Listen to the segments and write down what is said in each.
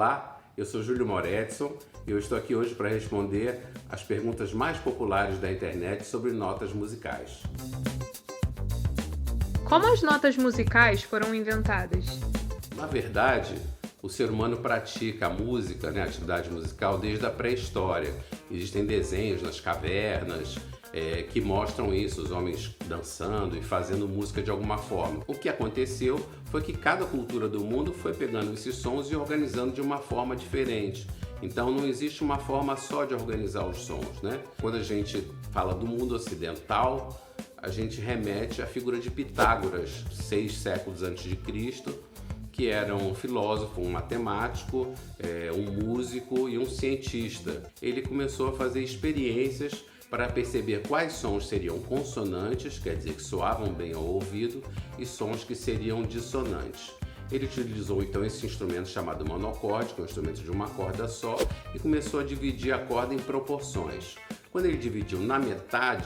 Olá, eu sou Júlio Moretson e eu estou aqui hoje para responder as perguntas mais populares da internet sobre notas musicais. Como as notas musicais foram inventadas? Na verdade, o ser humano pratica a música, a atividade musical, desde a pré-história. Existem desenhos nas cavernas que mostram isso, os homens dançando e fazendo música de alguma forma. O que aconteceu foi que cada cultura do mundo foi pegando esses sons e organizando de uma forma diferente. Então não existe uma forma só de organizar os sons, né? Quando a gente fala do mundo ocidental, a gente remete à figura de Pitágoras, 6 séculos antes de Cristo, que era um filósofo, um matemático, um músico e um cientista. Ele começou a fazer experiências para perceber quais sons seriam consonantes, quer dizer, que soavam bem ao ouvido, e sons que seriam dissonantes. Ele utilizou então esse instrumento chamado monocorde, que é um instrumento de uma corda só, e começou a dividir a corda em proporções. Quando ele dividiu na metade,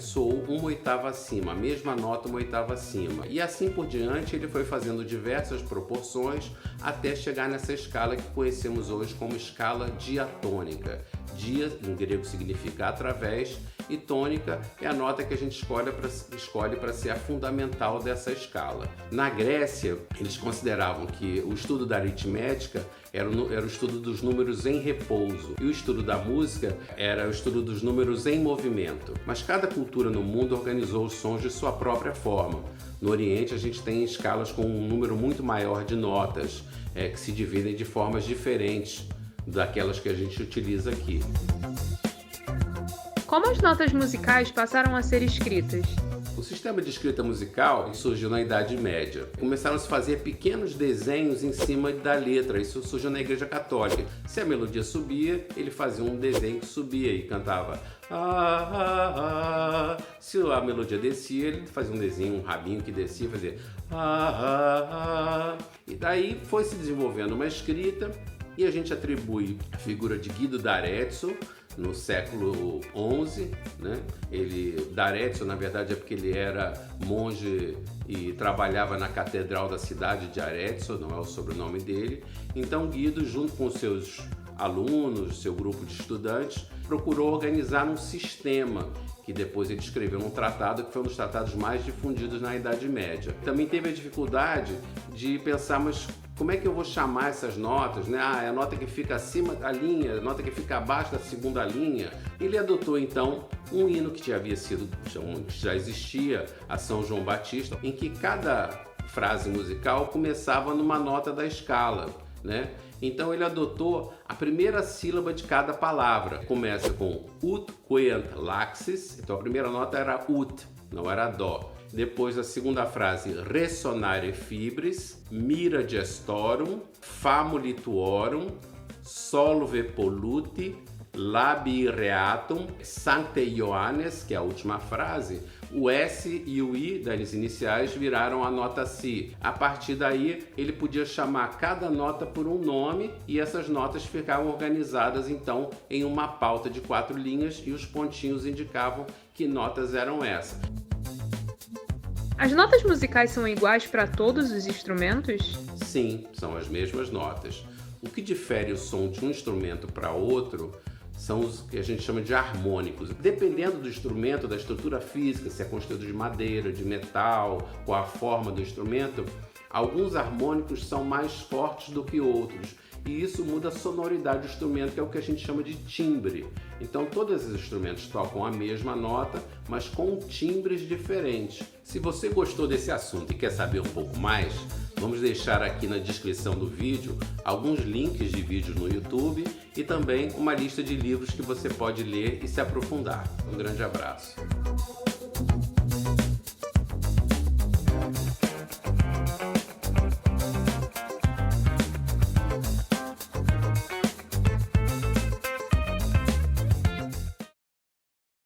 soou uma oitava acima, a mesma nota uma oitava acima. E assim por diante ele foi fazendo diversas proporções até chegar nessa escala que conhecemos hoje como escala diatônica. Dia em grego significa através e tônica é a nota que a gente escolhe para ser a fundamental dessa escala. Na Grécia, eles consideravam que o estudo da aritmética era o estudo dos números em repouso e o estudo da música era o estudo dos números em movimento. Mas cada cultura no mundo organizou os sons de sua própria forma. No Oriente, a gente tem escalas com um número muito maior de notas que se dividem de formas diferentes daquelas que a gente utiliza aqui. Como as notas musicais passaram a ser escritas? O sistema de escrita musical surgiu na Idade Média. Começaram a se fazer pequenos desenhos em cima da letra. Isso surgiu na Igreja Católica. Se a melodia subia, ele fazia um desenho que subia e cantava ah, ah, ah. Se a melodia descia, ele fazia um desenho, um rabinho que descia e fazia ah, ah, ah. E daí foi se desenvolvendo uma escrita e a gente atribui a figura de Guido d'Arezzo no século XI, D'Arezzo, na verdade, é porque ele era monge e trabalhava na catedral da cidade de Arezzo, não é o sobrenome dele. Então Guido, junto com seus alunos, seu grupo de estudantes, procurou organizar um sistema que depois ele escreveu num tratado que foi um dos tratados mais difundidos na Idade Média. Também teve a dificuldade de pensar, mas como é que eu vou chamar essas notas? É a nota que fica acima da linha, a nota que fica abaixo da segunda linha. Ele adotou então um hino que já existia, a São João Batista, em que cada frase musical começava numa nota da escala, Então ele adotou a primeira sílaba de cada palavra. Começa com ut queant laxis, então a primeira nota era ut, não era dó. Depois a segunda frase, ressonare fibris, mira gestorum, famuli tuorum, solve polluti, labii reatum, sancte Ioannes, que é a última frase, o S e o I das iniciais viraram a nota Si. A partir daí, ele podia chamar cada nota por um nome e essas notas ficavam organizadas então em uma pauta de 4 linhas e os pontinhos indicavam que notas eram essas. As notas musicais são iguais para todos os instrumentos? Sim, são as mesmas notas. O que difere o som de um instrumento para outro são os que a gente chama de harmônicos. Dependendo do instrumento, da estrutura física, se é construído de madeira, de metal, qual a forma do instrumento, alguns harmônicos são mais fortes do que outros. E isso muda a sonoridade do instrumento, que é o que a gente chama de timbre. Então todos os instrumentos tocam a mesma nota, mas com timbres diferentes. Se você gostou desse assunto e quer saber um pouco mais, vamos deixar aqui na descrição do vídeo alguns links de vídeos no YouTube e também uma lista de livros que você pode ler e se aprofundar. Um grande abraço.